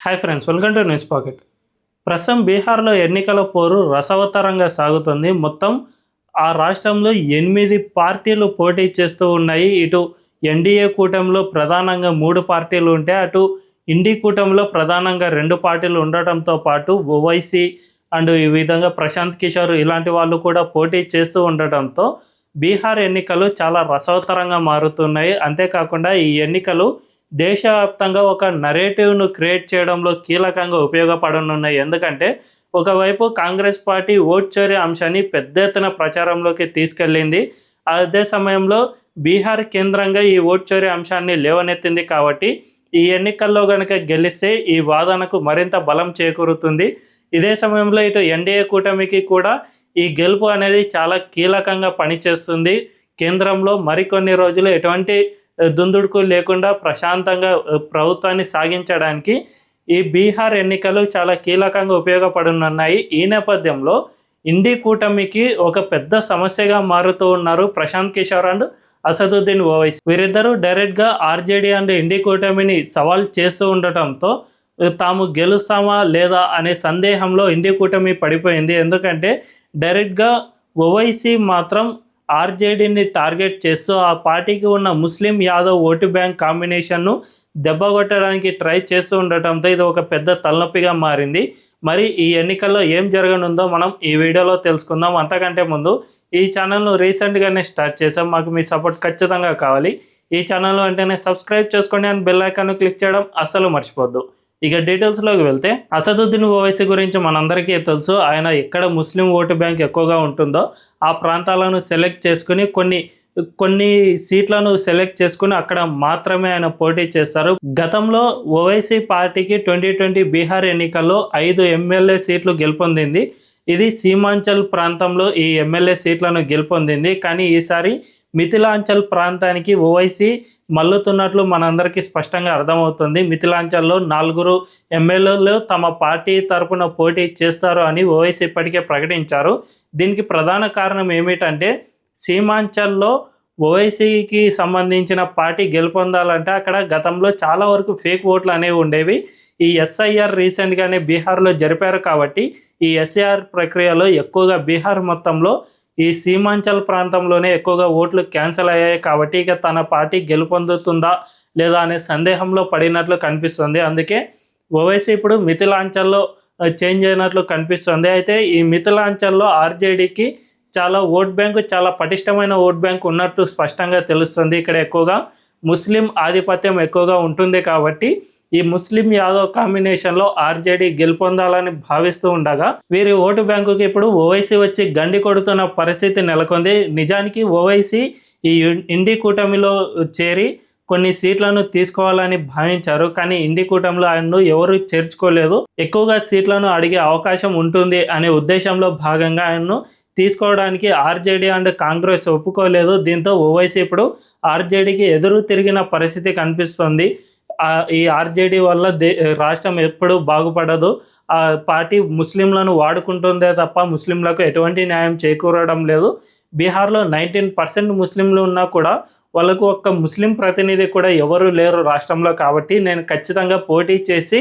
Hi friends, welcome to news pocket. ప్రస్తుతం బీహార్లో ఎన్నికల పోరు రసవత్తరంగా సాగుతుంది. మొత్తం ఆ రాష్ట్రంలో 8 పార్టీలు పోటీ చేస్తూ ఉన్నాయి. ఇటు ఎన్డీఏ కూటమిలో ప్రధానంగా 3 పార్టీలు ఉంటే, అటు ఇండి కూటమిలో ప్రధానంగా 2 పార్టీలు ఉండటంతో పాటు ఓవైసీ అండ్ ఈ విధంగా ప్రశాంత్ కిషోర్ ఇలాంటి వాళ్ళు కూడా పోటీ చేస్తూ ఉండటంతో బీహార్ ఎన్నికలు చాలా రసవత్తరంగా మారుతున్నాయి. అంతేకాకుండా ఈ ఎన్నికలు దేశవ్యాప్తంగా ఒక నరేటివ్ను క్రియేట్ చేయడంలో కీలకంగా ఉపయోగపడనున్నాయి. ఎందుకంటే ఒకవైపు కాంగ్రెస్ పార్టీ ఓట్ చోరీ అంశాన్ని పెద్ద ఎత్తున ప్రచారంలోకి తీసుకెళ్ళింది. అదే సమయంలో బీహార్ కేంద్రంగా ఈ ఓట్ చోరీ అంశాన్ని లేవనెత్తింది. కాబట్టి ఈ ఎన్నికల్లో కనుక గెలిస్తే ఈ వాదనకు మరింత బలం చేకూరుతుంది. ఇదే సమయంలో ఇటు ఎన్డీఏ కూటమికి కూడా ఈ గెలుపు అనేది చాలా కీలకంగా పనిచేస్తుంది. కేంద్రంలో మరికొన్ని రోజులు ఎటువంటి దుందుడుకు లేకుండా ప్రశాంతంగా ప్రభుత్వాన్ని సాగించడానికి ఈ బీహార్ ఎన్నికలు చాలా కీలకంగా ఉపయోగపడనున్నాయి. ఈ నేపథ్యంలో ఇండి కూటమికి ఒక పెద్ద సమస్యగా మారుతూ ఉన్నారు ప్రశాంత్ కిషోర్ అండ్ అసదుద్దీన్ ఓవైసీ. వీరిద్దరూ డైరెక్ట్గా ఆర్జేడీ అండ్ ఇండి కూటమిని సవాల్ చేస్తూ ఉండటంతో తాము గెలుస్తామా లేదా అనే సందేహంలో ఇండి కూటమి పడిపోయింది. ఎందుకంటే డైరెక్ట్గా ఓవైసీ మాత్రం ఆర్జేడీని టార్గెట్ చేస్తూ ఆ పార్టీకి ఉన్న ముస్లిం యాదవ్ ఓటు బ్యాంక్ కాంబినేషన్ను దెబ్బగొట్టడానికి ట్రై చేస్తూ ఉండటంతో ఇది ఒక పెద్ద తలనొప్పిగా మారింది. మరి ఈ ఎన్నికల్లో ఏం జరగనుందో మనం ఈ వీడియోలో తెలుసుకుందాం. అంతకంటే ముందు ఈ ఛానల్ను రీసెంట్గానే స్టార్ట్ చేసాం, మాకు మీ సపోర్ట్ ఖచ్చితంగా కావాలి. ఈ ఛానల్ వెంటనే సబ్స్క్రైబ్ చేసుకోండి అండ్ బెల్ ఐకాన్ను క్లిక్ చేయడం అస్సలు మర్చిపోద్దు. ఇక డీటెయిల్స్లోకి వెళ్తే, అసదుద్దీన్ ఓవైసీ గురించి మనందరికీ తెలుసు. ఆయన ఎక్కడ ముస్లిం ఓటు బ్యాంక్ ఎక్కువగా ఉంటుందో ఆ ప్రాంతాలను సెలెక్ట్ చేసుకుని కొన్ని సీట్లను సెలెక్ట్ చేసుకుని అక్కడ మాత్రమే ఆయన పోటీ చేస్తారు. గతంలో ఓవైసీ పార్టీకి 2020 బీహార్ ఎన్నికల్లో 5 ఎమ్మెల్యే సీట్లు గెలుపొందింది. ఇది సీమాంచల్ ప్రాంతంలో ఈ ఎమ్మెల్యే సీట్లను గెలుపొందింది. కానీ ఈసారి మిథిలాంచల్ ప్రాంతానికి ఓవైసీ మల్లుతున్నట్లు మనందరికీ స్పష్టంగా అర్థమవుతుంది. మిథిలాంచల్లో 4 ఎమ్మెల్యేలు తమ పార్టీ తరపున పోటీ చేస్తారు అని ఓవైసీ ఇప్పటికే ప్రకటించారు. దీనికి ప్రధాన కారణం ఏమిటంటే, సీమాంచల్లో ఓవైసీకి సంబంధించిన పార్టీ గెలుపొందాలంటే అక్కడ గతంలో చాలా వరకు ఫేక్ ఓట్లు అనేవి ఉండేవి. ఈ ఎస్ఐఆర్ రీసెంట్గానే బీహార్లో జరిపారు. కాబట్టి ఈ ఎస్ఐఆర్ ప్రక్రియలో ఎక్కువగా బీహార్ మొత్తంలో ఈ సీమాంచల్ ప్రాంతంలోనే ఎక్కువగా ఓట్లు క్యాన్సిల్ అయ్యాయి. కాబట్టి ఇక తన పార్టీ గెలుపొందుతుందా లేదా అనే సందేహంలో పడినట్లు కనిపిస్తుంది. అందుకే ఓవైసీ ఇప్పుడు మిథిలాంచల్లో చేంజ్ అయినట్లు కనిపిస్తుంది. అయితే ఈ మిథిలాంచల్లో ఆర్జేడీకి చాలా ఓట్ బ్యాంకు, చాలా పటిష్టమైన ఓట్ బ్యాంక్ ఉన్నట్టు స్పష్టంగా తెలుస్తుంది. ఇక్కడ ఎక్కువగా ముస్లిం ఆధిపత్యం ఎక్కువగా ఉంటుంది. కాబట్టి ఈ ముస్లిం యాదవ్ కాంబినేషన్లో ఆర్జేడీ గెలుపొందాలని భావిస్తూ ఉండగా వీరి ఓటు బ్యాంకుకి ఇప్పుడు ఓవైసీ వచ్చి గండి కొడుతున్న పరిస్థితి నెలకొంది. నిజానికి ఓవైసీ ఈ ఇండి కూటమిలో చేరి కొన్ని సీట్లను తీసుకోవాలని భావించారు. కానీ ఇండి కూటమిలో ఆయన్ను ఎవరు చేర్చుకోలేదు. ఎక్కువగా సీట్లను అడిగే అవకాశం ఉంటుంది అనే ఉద్దేశంలో భాగంగా ఆయన్ను తీసుకోవడానికి ఆర్జేడీ అండ్ కాంగ్రెస్ ఒప్పుకోలేదు. దీంతో ఓవైసీ ఇప్పుడు ఆర్జేడీకి ఎదురు తిరిగిన పరిస్థితి కనిపిస్తుంది. ఈ ఆర్జేడీ వల్ల రాష్ట్రం ఎప్పుడూ బాగుపడదు. ఆ పార్టీ ముస్లింలను వాడుకుంటుందే తప్ప ముస్లింలకు ఎటువంటి న్యాయం చేకూరడం లేదు. బీహార్లో 19% ముస్లింలు ఉన్నా కూడా వాళ్ళకు ఒక్క ముస్లిం ప్రతినిధి కూడా ఎవరు లేరు రాష్ట్రంలో. కాబట్టి నేను ఖచ్చితంగా పోటీ చేసి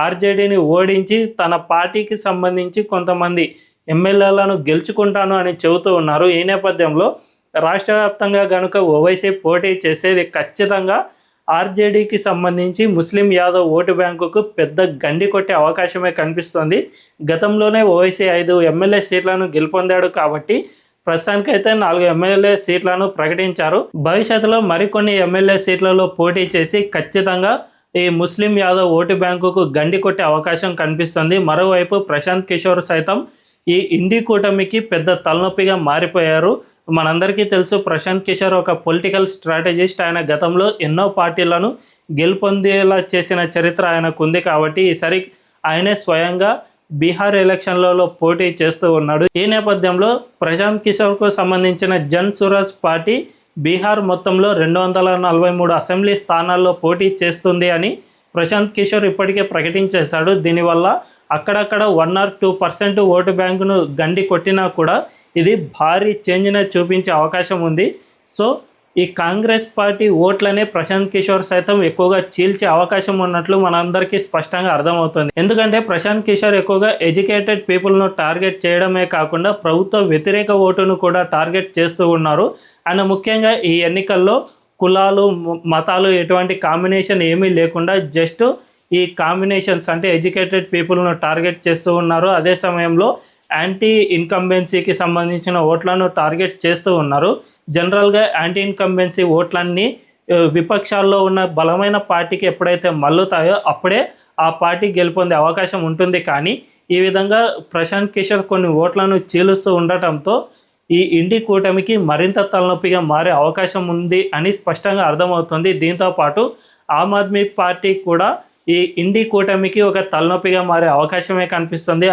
ఆర్జేడీని ఓడించి తన పార్టీకి సంబంధించి కొంతమంది ఎమ్మెల్యేలను గెలుచుకుంటాను అని చెబుతూ ఉన్నారు. ఈ నేపథ్యంలో రాష్ట్ర వ్యాప్తంగా కనుక ఓవైసీ పోటీ చేసేది ఖచ్చితంగా ఆర్జేడీకి సంబంధించి ముస్లిం యాదవ్ ఓటు బ్యాంకుకు పెద్ద గండి కొట్టే అవకాశమే కనిపిస్తుంది. గతంలోనే ఓవైసీ 5 ఎమ్మెల్యే సీట్లను గెలుపొందాడు. కాబట్టి ప్రస్తుతానికైతే 4 ఎమ్మెల్యే సీట్లను ప్రకటించారు. భవిష్యత్తులో మరికొన్ని ఎమ్మెల్యే సీట్లలో పోటీ చేసి ఖచ్చితంగా ఈ ముస్లిం యాదవ్ ఓటు బ్యాంకుకు గండి కొట్టే అవకాశం కనిపిస్తుంది. మరోవైపు ప్రశాంత్ కిషోర్ సైతం ఈ ఇండి కూటమికి పెద్ద తలనొప్పిగా మారిపోయారు. మనందరికీ తెలుసు, ప్రశాంత్ కిషోర్ ఒక పొలిటికల్ స్ట్రాటజిస్ట్. ఆయన గతంలో ఎన్నో పార్టీలను గెలుపొందేలా చేసిన చరిత్ర ఆయనకు ఉంది. కాబట్టి ఈసారి ఆయనే స్వయంగా బీహార్ ఎలక్షన్లలో పోటీ చేస్తూ ఉన్నాడు. ఈ నేపథ్యంలో ప్రశాంత్ కిషోర్కు సంబంధించిన జన్ సురాజ్ పార్టీ బీహార్ మొత్తంలో 243 అసెంబ్లీ స్థానాల్లో పోటీ చేస్తుంది అని ప్రశాంత్ కిషోర్ ఇప్పటికే ప్రకటించేశాడు. దీనివల్ల అక్కడక్కడ 1 or 2% ఓటు బ్యాంకును గండి కొట్టినా కూడా ఇది భారీ చేంజ్ని చూపించే అవకాశం ఉంది. సో ఈ కాంగ్రెస్ పార్టీ ఓట్లనే ప్రశాంత్ కిషోర్ సైతం ఎక్కువగా చీల్చే అవకాశం ఉన్నట్లు మనందరికీ స్పష్టంగా అర్థమవుతుంది. ఎందుకంటే ప్రశాంత్ కిషోర్ ఎక్కువగా ఎడ్యుకేటెడ్ పీపుల్ను టార్గెట్ చేయడమే కాకుండా ప్రభుత్వ వ్యతిరేక ఓటును కూడా టార్గెట్ చేస్తూ ఉన్నారు. అండ్ ముఖ్యంగా ఈ ఎన్నికల్లో కులాలు మతాలు ఎటువంటి కాంబినేషన్ ఏమీ లేకుండా జస్ట్ ఈ కాంబినేషన్స్ అంటే ఎడ్యుకేటెడ్ పీపుల్ను టార్గెట్ చేస్తూ ఉన్నారు. అదే సమయంలో యాంటీ ఇన్కంబెన్సీకి సంబంధించిన ఓట్లను టార్గెట్ చేస్తూ ఉన్నారు. జనరల్గా యాంటీ ఇన్కంబెన్సీ ఓట్లన్నీ విపక్షాల్లో ఉన్న బలమైన పార్టీకి ఎప్పుడైతే మల్లుతాయో అప్పుడే ఆ పార్టీ గెలుపొందే అవకాశం ఉంటుంది. కానీ ఈ విధంగా ప్రశాంత్ కిషోర్ కొన్ని ఓట్లను చీలుస్తూ ఉండటంతో ఈ ఇండి కూటమికి మరింత తలనొప్పిగా మారే అవకాశం ఉంది అని స్పష్టంగా అర్థమవుతుంది. దీంతోపాటు ఆమ్ ఆద్మీ పార్టీ కూడా ఈ ఇండి కూటమికి ఒక తలనొప్పిగా మారే అవకాశమే కనిపిస్తుంది.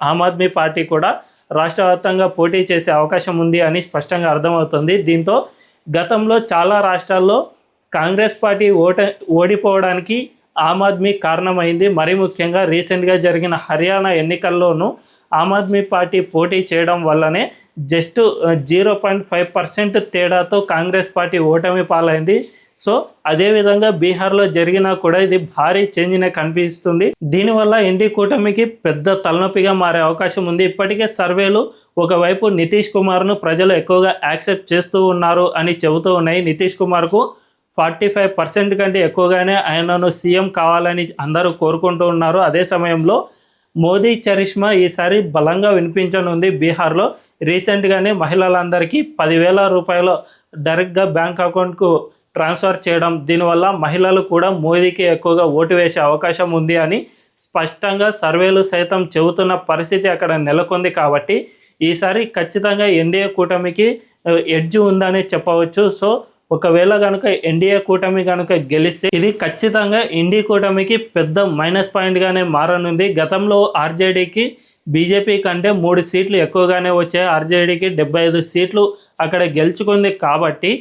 ఆమ్ ఆద్మీ పార్టీ కూడా రాష్ట్ర వ్యాప్తంగా పోటీ చేసే అవకాశం ఉంది అని స్పష్టంగా అర్థమవుతుంది. దీంతో గతంలో చాలా రాష్ట్రాల్లో కాంగ్రెస్ పార్టీ ఓడిపోవడానికి ఆమ్ ఆద్మీ కారణమైంది. మరీ ముఖ్యంగా రీసెంట్గా జరిగిన హర్యానా ఎన్నికల్లోనూ ఆమ్ ఆద్మీ పార్టీ పోటీ చేయడం వల్లనే జస్ట్ 0.5% తేడాతో కాంగ్రెస్ పార్టీ ఓటమి పాలైంది. సో అదేవిధంగా బీహార్లో జరిగినా కూడా ఇది భారీ చేంజ్నే కనిపిస్తుంది. దీనివల్ల ఇండి కూటమికి పెద్ద తలనొప్పిగా మారే అవకాశం ఉంది. ఇప్పటికే సర్వేలు ఒకవైపు నితీష్ కుమార్ను ప్రజలు ఎక్కువగా యాక్సెప్ట్ చేస్తూ ఉన్నారు అని చెబుతూ ఉన్నాయి. నితీష్ కుమార్కు 45% కంటే ఎక్కువగానే ఆయనను సీఎం కావాలని అందరూ కోరుకుంటూ ఉన్నారు. అదే సమయంలో మోదీ చరిష్మా ఈసారి బలంగా వినిపించనుంది. బీహార్లో రీసెంట్గానే మహిళలందరికీ 10,000 రూపాయలు డైరెక్ట్గా బ్యాంక్ అకౌంట్కు ట్రాన్స్ఫర్ చేయడం, దీనివల్ల మహిళలు కూడా మోదీకి ఎక్కువగా ఓటు వేసే అవకాశం ఉంది అని స్పష్టంగా సర్వేలు సైతం చెబుతున్న పరిస్థితి అక్కడ నెలకొంది. కాబట్టి ఈసారి ఖచ్చితంగా ఎన్డీఏ కూటమికి ఎడ్జ్ ఉందని చెప్పవచ్చు. సో ఒకవేళ కనుక ఎన్డీఏ కూటమి కనుక గెలిస్తే ఇది ఖచ్చితంగా ఇండి కూటమికి పెద్ద మైనస్ పాయింట్గానే మారనుంది. గతంలో ఆర్జేడీకి బీజేపీ కంటే 3 సీట్లు ఎక్కువగానే వచ్చాయి. ఆర్జేడీకి 75 సీట్లు అక్కడ గెలుచుకుంది. కాబట్టి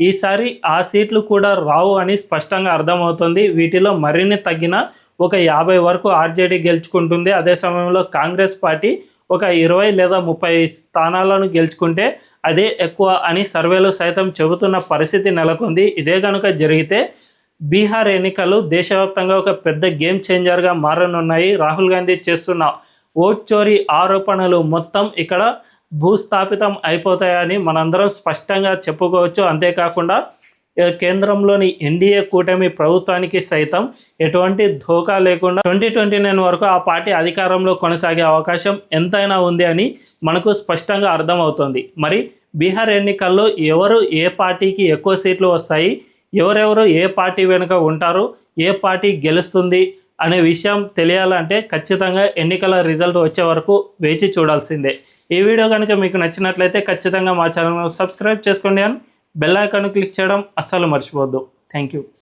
ఈసారి ఆ సీట్లు కూడా రావు అని స్పష్టంగా అర్థమవుతుంది. వీటిలో మరిన్ని తగ్గిన ఒక 50 వరకు ఆర్జేడీ గెలుచుకుంటుంది. అదే సమయంలో కాంగ్రెస్ పార్టీ ఒక 20 లేదా 30 స్థానాలను గెలుచుకుంటే అదే ఎక్కువ అని సర్వేలు సైతం చెబుతున్న పరిస్థితి నెలకొంది. ఇదే కనుక జరిగితే బీహార్ ఎన్నికలు దేశవ్యాప్తంగా ఒక పెద్ద గేమ్ చేంజర్గా మారనున్నాయి. రాహుల్ గాంధీ చేస్తున్న ఓట్ చోరీ ఆరోపణలు మొత్తం ఇక్కడ భూస్థాపితం అయిపోతాయని మనందరం స్పష్టంగా చెప్పుకోవచ్చు. అంతేకాకుండా కేంద్రంలోని ఎన్డీఏ కూటమి ప్రభుత్వానికి సైతం ఎటువంటి ధోకా లేకుండా 2029 వరకు ఆ పార్టీ అధికారంలో కొనసాగే అవకాశం ఎంతైనా ఉంది అని మనకు స్పష్టంగా అర్థమవుతుంది. మరి బీహార్ ఎన్నికల్లో ఎవరు ఏ పార్టీకి ఎక్కువ సీట్లు వస్తాయి, ఎవరెవరు ఏ పార్టీ వెనుక ఉంటారు, ఏ పార్టీ గెలుస్తుంది అనే విషయం తెలియాలంటే ఖచ్చితంగా ఎన్నికల రిజల్ట్ వచ్చే వరకు వేచి చూడాల్సిందే. ఈ వీడియో కనుక మీకు నచ్చినట్లయితే ఖచ్చితంగా మా ఛానల్ను సబ్స్క్రైబ్ చేసుకోండి అని బెల్ ఐకాన్ క్లిక్ చేయడం అస్సలు మర్చిపోవద్దు. Thank you.